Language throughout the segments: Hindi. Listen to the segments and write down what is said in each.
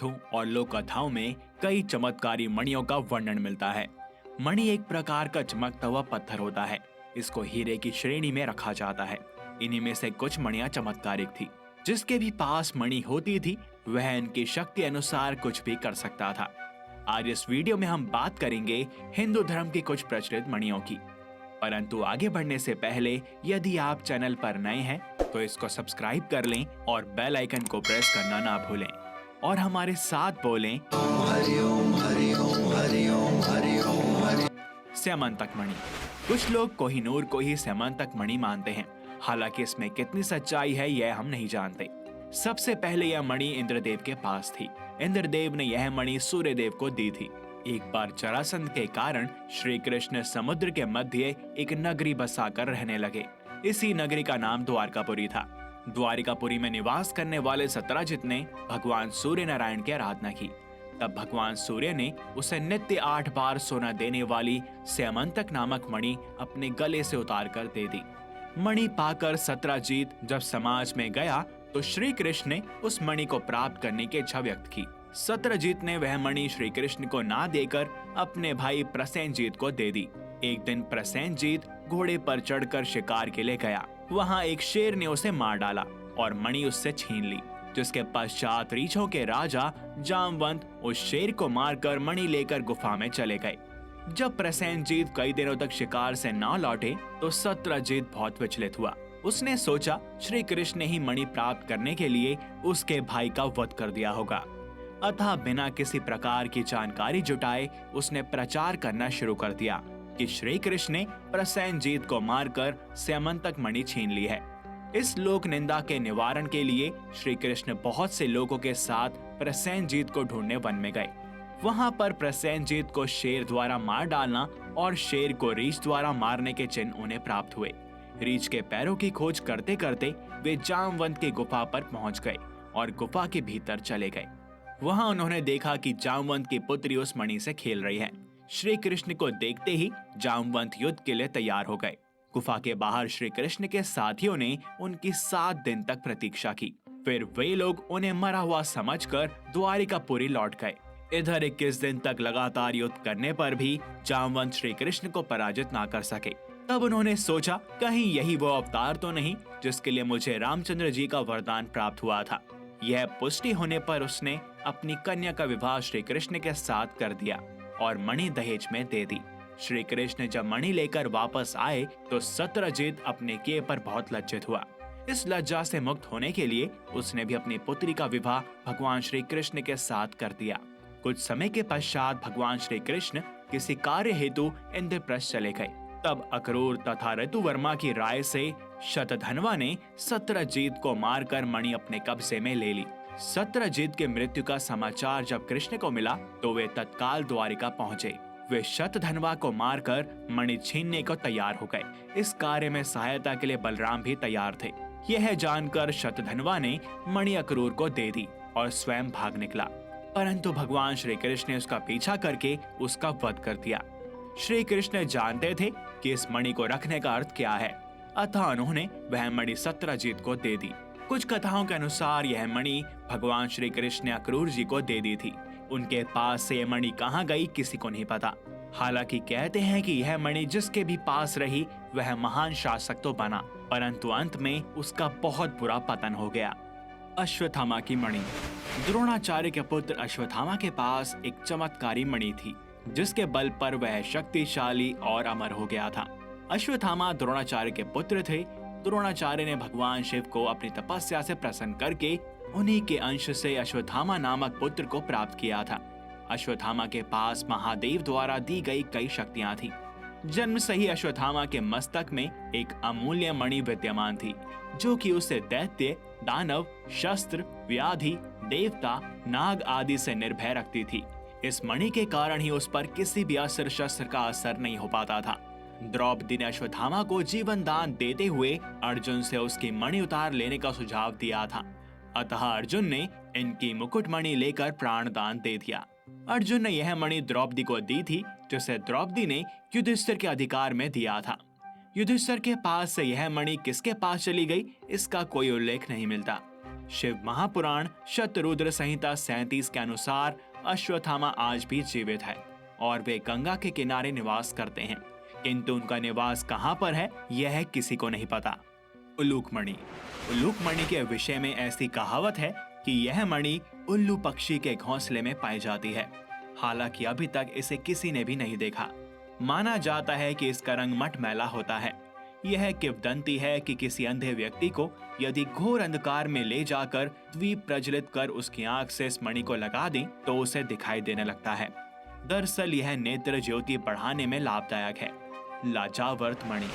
ग्रंथों और लोक कथाओं में कई चमत्कारी मणियों का वर्णन मिलता है। मणि एक प्रकार का चमकता हुआ पत्थर होता है। इसको हीरे की श्रेणी में रखा जाता है। इन्हीं में से कुछ मणियां चमत्कारिक थी। जिसके भी पास मणि होती थी वह इनकी शक्ति अनुसार कुछ भी कर सकता था। आज इस वीडियो में हम बात करेंगे हिंदू धर्म की कुछ प्रचलित मणियों की। परंतु आगे बढ़ने से पहले यदि आप चैनल पर नए हैं तो इसको सब्सक्राइब कर लें और बेल आइकन को प्रेस करना ना भूलें और हमारे साथ बोलें हरिओम हरिओम हरिओम हरिओम हरि। स्यमंतक मणि। कुछ लोग कोहिनूर को ही स्यमंतक मणि मानते हैं। हालांकि इसमें कितनी सच्चाई है यह हम नहीं जानते। सबसे पहले यह मणि इंद्रदेव के पास थी। इंद्रदेव ने यह मणि सूर्यदेव को दी थी। एक बार जरासंध के कारण श्री कृष्ण समुद्र के मध्य एक नगरी बसाकर रहने लगे। इसी नगरी का नाम द्वारकापुरी था। द्वारिकापुरी में निवास करने वाले सत्यजित ने भगवान सूर्य नारायण की आराधना की। तब भगवान सूर्य ने उसे नित्य 8 बार सोना देने वाली स्यमंतक नामक मणि अपने गले से उतार कर दे दी। मणि पाकर सत्यजित जब समाज में गया तो श्री कृष्ण ने उस मणि को प्राप्त करने की इच्छा व्यक्त की। सत्यजित ने वह मणि श्री कृष्ण को ना देकर अपने भाई प्रसेनजीत को दे दी। एक दिन प्रसेनजीत घोड़े पर चढ़कर शिकार के लिए गया। वहां एक शेर ने उसे मार डाला और मणि उससे छीन ली। जिसके पश्चात रीछों के राजा जामवंत उस शेर को मारकर मणि लेकर गुफा में चले गए। जब प्रसेनजीत कई दिनों तक शिकार से ना लौटे तो सत्यजित बहुत विचलित हुआ। उसने सोचा श्री कृष्ण ने ही मणि प्राप्त करने के लिए उसके भाई का वध कर दिया होगा। अतः बिना किसी प्रकार की जानकारी जुटाए उसने प्रचार करना शुरू कर दिया कि श्री कृष्ण ने प्रसेनजीत को मारकर स्यमंतक मणि छीन ली है। इस लोक निंदा के निवारण के लिए श्री कृष्ण बहुत से लोगों के साथ प्रसेनजीत को ढूंढने वन में गए। वहां पर प्रसेनजीत को शेर द्वारा मार डालना और शेर को रीछ द्वारा मारने के चिन्ह उन्हें प्राप्त हुए। रीछ के पैरों की खोज करते करते वे जामवंत की गुफा पर पहुंच गए और गुफा के भीतर चले गए। वहां उन्होंने देखा कि जामवंत की पुत्री उस मणि से खेल रही है। श्री कृष्ण को देखते ही जामवंत युद्ध के लिए तैयार हो गए। गुफा के बाहर श्री कृष्ण के साथियों ने उनकी 7 दिन तक प्रतीक्षा की। फिर वे लोग उन्हें मरा हुआ समझकर द्वारिकापुरी लौट गए। इधर 21 दिन तक लगातार युद्ध करने पर भी जामवंत श्री कृष्ण को पराजित ना कर सके। तब उन्होंने सोचा कहीं यही वो अवतार तो नहीं जिसके लिए मुझे रामचंद्र जी का वरदान प्राप्त हुआ था। यह पुष्टि होने पर उसने अपनी कन्या का विवाह श्री कृष्ण के साथ कर दिया और मणि दहेज में दे दी। श्री कृष्ण जब मणि लेकर वापस आए तो सत्यजित अपने किए पर बहुत लज्जित हुआ। इस लज्जा से मुक्त होने के लिए उसने भी अपनी पुत्री का विवाह भगवान श्री कृष्ण के साथ कर दिया। कुछ समय के पश्चात भगवान श्री कृष्ण किसी कार्य हेतु इंद्रप्रस्थ चले गए। तब अक्रूर तथा ऋतुवर्मा की राय से शतधन्वा ने सत्यजित को मारकर मणि अपने कब्जे में ले ली। सत्यजित के मृत्यु का समाचार जब कृष्ण को मिला तो वे तत्काल द्वारिका पहुंचे। वे शतधन्वा को मारकर मणि छीनने को तैयार हो गए। इस कार्य में सहायता के लिए बलराम भी तैयार थे। यह जानकर शतधन्वा ने मणि अक्रूर को दे दी और स्वयं भाग निकला। परंतु भगवान श्री कृष्ण ने उसका पीछा करके उसका वध कर दिया। श्री कृष्ण जानते थे कि इस मणि को रखने का अर्थ क्या है, अतः उन्होंने वह मणि सत्यजित को दे दी। कुछ कथाओं के अनुसार यह मणि भगवान श्री कृष्ण ने अक्रूर जी को दे दी थी। उनके पास से यह मणि कहाँ गई किसी को नहीं पता। हालांकि कहते हैं कि यह मणि जिसके भी पास रही वह महान शासक तो बना, परंतु अंत में उसका बहुत बुरा पतन हो गया। अश्वत्थामा की मणि। द्रोणाचार्य के पुत्र अश्वत्थामा के पास एक चमत्कारी मणि थी जिसके बल पर वह शक्तिशाली और अमर हो गया था। अश्वत्थामा द्रोणाचार्य के पुत्र थे। द्रोणाचार्य ने भगवान शिव को अपनी तपस्या से प्रसन्न करके उन्हीं के अंश से अश्वत्थामा नामक पुत्र को प्राप्त किया था। अश्वत्थामा के पास महादेव द्वारा दी गई कई शक्तियां थी। जन्म से ही अश्वत्थामा के मस्तक में एक अमूल्य मणि विद्यमान थी जो कि उसे दैत्य, दानव, शस्त्र, व्याधि, देवता, नाग आदि से निर्भय रखती थी। इस मणि के कारण ही उस पर किसी भी अस्त्र शस्त्र का असर नहीं हो पाता था। द्रौपदी ने अश्वत्थामा को जीवन दान देते हुए अर्जुन से उसकी मणि उतार लेने का सुझाव दिया था। अतः अर्जुन ने इनकी मुकुटमणि लेकर प्राण दान दे दिया। अर्जुन ने यह मणि द्रौपदी को दी थी जिसे द्रौपदी ने युधिष्ठिर के अधिकार में दिया था। युधिष्ठिर के पास से यह मणि किसके पास चली गई इसका कोई उल्लेख नहीं मिलता। शिव महापुराण शतरुद्र संहिता 37 के अनुसार अश्वत्थामा आज भी जीवित है और वे गंगा के किनारे निवास करते हैं, किंतु उनका निवास कहाँ पर है यह किसी को नहीं पता। उल्लूक मणि। उल्लूक मणि के विषय में ऐसी कहावत है कि यह मणि उल्लू पक्षी के घोंसले में पाई जाती है। हालांकि अभी तक इसे किसी ने भी नहीं देखा। माना जाता है कि इसका रंग मटमैला होता है। यह किंवदंती है कि किसी अंधे व्यक्ति को यदि घोर अंधकार में ले जाकर द्वीप प्रज्वलित कर उसकी आंख से इस मणि को लगा दें तो उसे दिखाई देने लगता है। दरअसल यह नेत्र ज्योति बढ़ाने में लाभदायक है। लाजावर्त मणि।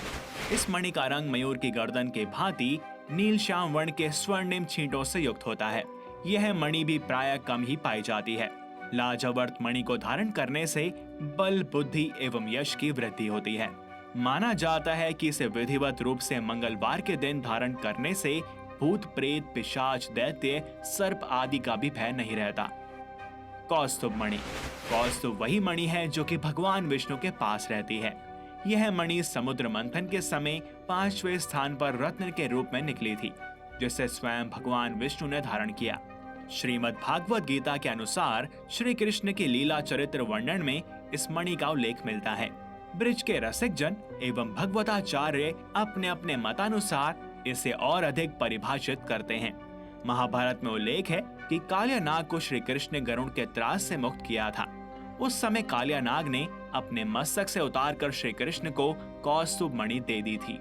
इस मणि का रंग मयूर की गर्दन के भांति नील श्याम वर्ण के स्वर्णिम छींटों से युक्त होता है। यह मणि भी प्रायः कम ही पाई जाती है। लाजावर्त मणि को धारण करने से बल, बुद्धि एवं यश की वृद्धि होती है। माना जाता है कि इसे विधिवत रूप से मंगलवार के दिन धारण करने से भूत, प्रेत, पिशाच, दैत्य, सर्प आदि का भी भय नहीं रहता। कौस्तुभ मणि। कौस्तुभ वही मणि है जो कि भगवान विष्णु के पास रहती है। यह मणि समुद्र मंथन के समय 5वें स्थान पर रत्न के रूप में निकली थी, जिसे स्वयं भगवान विष्णु ने धारण किया। श्रीमद् भागवत गीता के अनुसार श्री कृष्ण की लीला चरित्र वर्णन में इस मणि का उल्लेख मिलता है। ब्रिज के रसिक जन एवं भगवताचार्य अपने अपने मतानुसार इसे और अधिक परिभाषित करते हैं। महाभारत में उल्लेख है कि कालिया नाग को श्री कृष्ण ने गरुड़ के त्रास से मुक्त किया था। उस समय कालिया नाग ने अपने मस्तक से उतारकर श्री कृष्ण को कौस्तुभ मणि दे दी थी।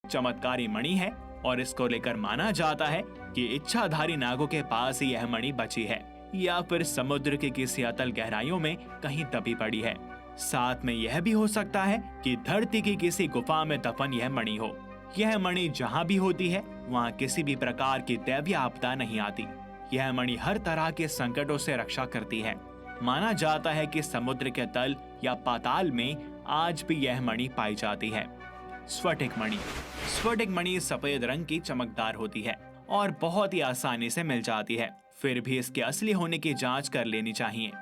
चमत्कारी मणि है और इसको लेकर माना जाता है कि इच्छाधारी नागों के पास ही यह मणि बची है या फिर समुद्र की किसी अतल गहराइयों में कहीं दबी पड़ी है। साथ में यह भी हो सकता है कि धरती की किसी गुफा में दफन यह मणि हो। यह मणि जहाँ भी होती है वहाँ किसी भी प्रकार की दैवीय आपदा नहीं आती। यह मणि हर तरह के संकटों से रक्षा करती है। माना जाता है कि समुद्र के तल या पाताल में आज भी यह मणि पाई जाती है। स्फटिक मणि। स्फटिक मणि सफेद रंग की चमकदार होती है और बहुत ही आसानी से मिल जाती है। फिर भी इसके असली होने की जांच कर लेनी चाहिए।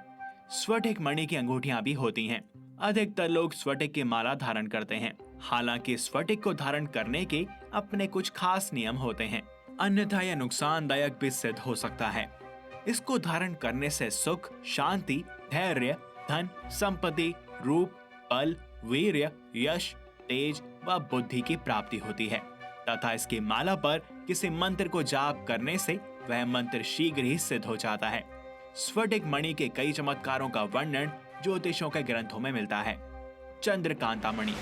स्फटिक मणि की अंगूठियां भी होती हैं। अधिकतर लोग स्फटिक की माला धारण करते हैं। हालांकि स्फटिक को धारण करने के अपने कुछ खास नियम होते हैं, अन्यथा यह नुकसानदायक भी सिद्ध हो सकता है। इसको धारण करने से सुख, शांति, धैर्य, धन, संपत्ति, रूप, बल, वीर्य, यश, तेज व बुद्धि की प्राप्ति होती है तथा इसकी माला पर किसी मंत्र को जाप करने से वह मंत्र शीघ्र ही सिद्ध हो जाता है। स्फटिक मणि के कई चमत्कारों का वर्णन ज्योतिषों के ग्रंथों में मिलता है। चंद्रकांता मणि।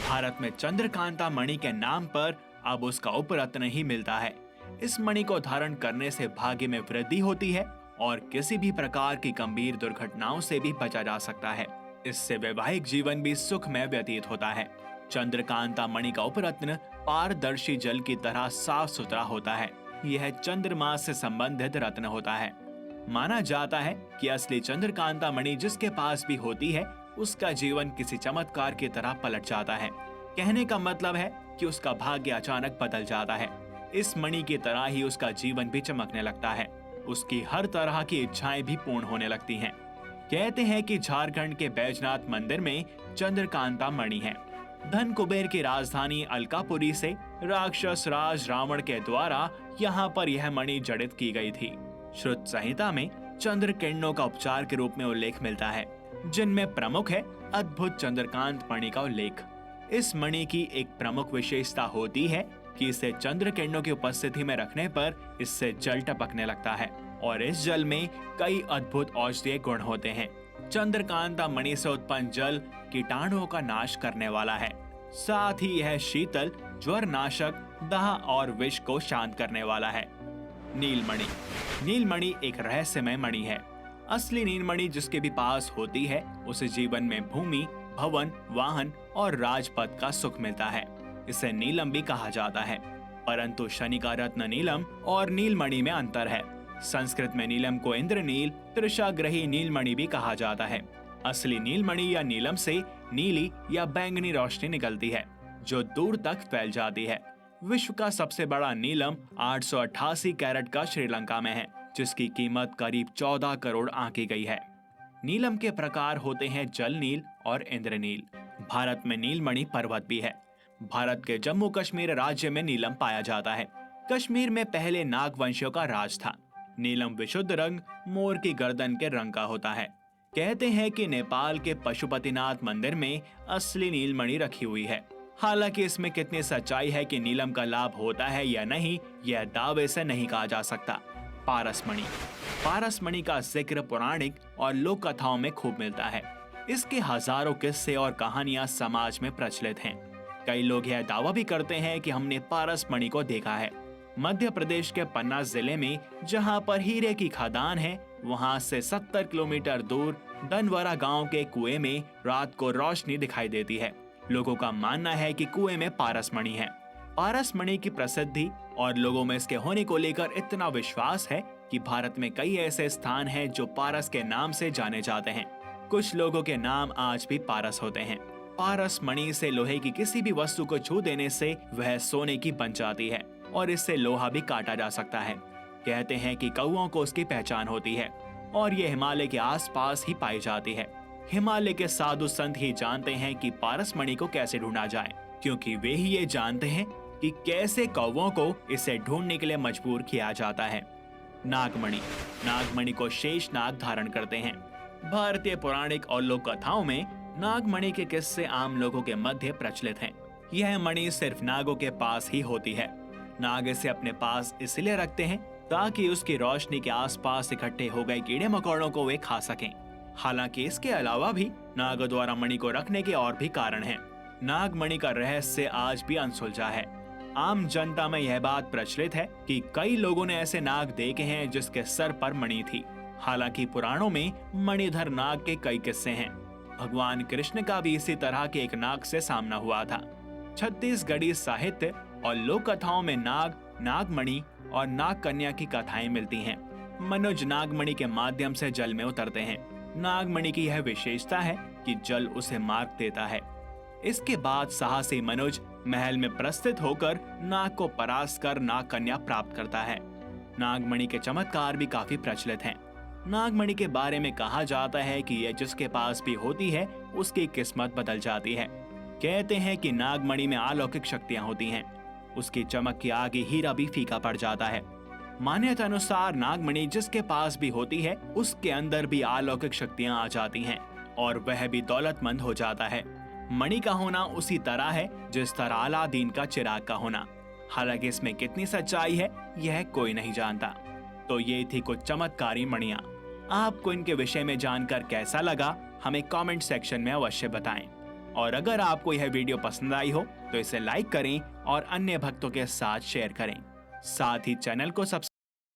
भारत में चंद्रकांता मणि के नाम पर अब उसका उपरत्न ही मिलता है। इस मणि को धारण करने से भाग्य में वृद्धि होती है और किसी भी प्रकार की गंभीर दुर्घटनाओं से भी बचा जा सकता है। इससे वैवाहिक जीवन भी सुखमय व्यतीत होता है। चंद्रकांता मणि का उपरत्न पारदर्शी जल की तरह साफ सुथरा होता है। यह चंद्रमा से संबंधित रत्न होता है। माना जाता है कि असली चंद्रकांता मणि जिसके पास भी होती है उसका जीवन किसी चमत्कार की तरह पलट जाता है। कहने का मतलब है कि उसका भाग्य अचानक बदल जाता है। इस मणि की तरह ही उसका जीवन भी चमकने लगता है। उसकी हर तरह की इच्छाएं भी पूर्ण होने लगती हैं। कहते हैं कि झारखंड के बैजनाथ मंदिर में चंद्रकांता मणि है। धन कुबेर की राजधानी अलकापुरी से राक्षस राज रावण के द्वारा यहाँ पर यह मणि जड़ित की गई थी। श्रुत संहिता में चंद्र किरणों का उपचार के रूप में उल्लेख मिलता है, जिनमें प्रमुख है अद्भुत चंद्रकांत मणि का उल्लेख। इस मणि की एक प्रमुख विशेषता होती है कि इसे चंद्र किरणों की उपस्थिति में रखने पर इससे जल टपकने लगता है और इस जल में कई अद्भुत औषधीय गुण होते हैं। चंद्रकांता मणि से उत्पन्न जल कीटाणुओं का नाश करने वाला है। साथ ही यह शीतल, ज्वर नाशक, दाह और विष को शांत करने वाला है। नीलमणि। नीलमणि एक रहस्यमय मणि है। असली नीलमणि जिसके भी पास होती है उसे जीवन में भूमि, भवन, वाहन और राजपद का सुख मिलता है। इसे नीलम भी कहा जाता है, परंतु शनि का रत्न नीलम और नीलमणि में अंतर है। संस्कृत में नीलम को इंद्रनील, त्रिशाग्रही नीलमणि भी कहा जाता है। असली नीलमणि या नीलम से नीली या बैंगनी रोशनी निकलती है जो दूर तक फैल जाती है। विश्व का सबसे बड़ा नीलम 888 कैरेट का श्रीलंका में है, जिसकी कीमत करीब 14 करोड़ आंकी गई है। नीलम के प्रकार होते हैं जल नील और इंद्रनील। भारत में नीलमणि पर्वत भी है। भारत के जम्मू कश्मीर राज्य में नीलम पाया जाता है। कश्मीर में पहले नागवंशियों का राज था। नीलम विशुद्ध रंग मोर की गर्दन के रंग का होता है। कहते हैं कि नेपाल के पशुपतिनाथ मंदिर में असली नीलमणि रखी हुई है। हालांकि इसमें कितनी सच्चाई है कि नीलम का लाभ होता है या नहीं, यह दावे से नहीं कहा जा सकता। पारसमणि। पारसमणि का जिक्र पौराणिक और लोक कथाओं में खूब मिलता है। इसके हजारों किस्से और कहानियां समाज में प्रचलित हैं। कई लोग यह दावा भी करते हैं कि हमने पारसमणि को देखा है। मध्य प्रदेश के पन्ना जिले में जहां पर हीरे की खदान है, वहां से 70 किलोमीटर दूर दनवरा गांव के कुएं में रात को रोशनी दिखाई देती है। लोगों का मानना है कि कुएं में पारसमणि है। पारसमणि की प्रसिद्धि और लोगों में इसके होने को लेकर इतना विश्वास है कि भारत में कई ऐसे स्थान हैं जो पारस के नाम से जाने जाते हैं। कुछ लोगों के नाम आज भी पारस होते हैं। पारसमणि से लोहे की किसी भी वस्तु को छू देने से वह सोने की बन जाती है और इससे लोहा भी काटा जा सकता है। कहते हैं कि कौओं को उसकी पहचान होती है और ये हिमालय के आसपास ही पाई जाती है। हिमालय के साधु संत ही जानते हैं कि पारसमणि को कैसे ढूंढा जाए, क्योंकि वे ही ये जानते हैं कि कैसे कौओं को इसे ढूंढने के लिए मजबूर किया जाता है। नागमणि। नागमणि को शेष नाग धारण करते हैं। भारतीय पौराणिक और लोक कथाओं में नागमणि के किस्से आम लोगों के मध्य प्रचलित हैं। यह मणि सिर्फ नागों के पास ही होती है। नाग इसे अपने पास इसलिए रखते हैं ताकि उसकी रोशनी के आसपास इकट्ठे हो गए कीड़े मकोड़ों को वे खा सकें। हालांकि इसके अलावा भी नागों द्वारा मणि को रखने के और भी कारण हैं। नागमणि का रहस्य आज भी अनसुलझा है। आम जनता में यह बात प्रचलित है कि कई लोगों ने ऐसे नाग देखे हैं जिसके सर पर मणि थी। हालांकि पुराणों में मणिधर नाग के कई किस्से हैं। भगवान कृष्ण का भी इसी तरह के एक नाग से सामना हुआ था। छत्तीसगढ़ी साहित्य और लोक कथाओं में नाग, नागमणि और नाग कन्या की कथाएं मिलती हैं। मनुज नागमणि के माध्यम से जल में उतरते हैं। नागमणि की यह विशेषता है कि जल उसे मार्ग देता है। इसके बाद साहसी मनुज महल में प्रस्थित होकर नाग को परास्त कर नाग कन्या प्राप्त करता है। नागमणि के चमत्कार भी काफी प्रचलित हैं। नागमणि के बारे में कहा जाता है कि यह जिसके पास भी होती है उसकी किस्मत बदल जाती है। कहते हैं कि नागमणि में अलौकिक शक्तियां होती हैं। उसकी चमक के आगे हीरा भी फीका पड़ जाता है। मान्यता अनुसार नागमणि जिसके पास भी होती है उसके अंदर भी अलौकिक शक्तियां आ जाती हैं और वह भी दौलतमंद हो जाता है। मणि का होना उसी तरह है जिस तरह अलादीन का चिराग का होना। हालांकि इसमें कितनी सच्चाई है यह कोई नहीं जानता। तो ये थी कुछ चमत्कारी मणियां। आपको इनके विषय में जानकर कैसा लगा हमें कमेंट सेक्शन में अवश्य बताएं। और अगर आपको यह वीडियो पसंद आई हो तो इसे लाइक करें और अन्य भक्तों के साथ शेयर करें। साथ ही चैनल को सब्सक्राइब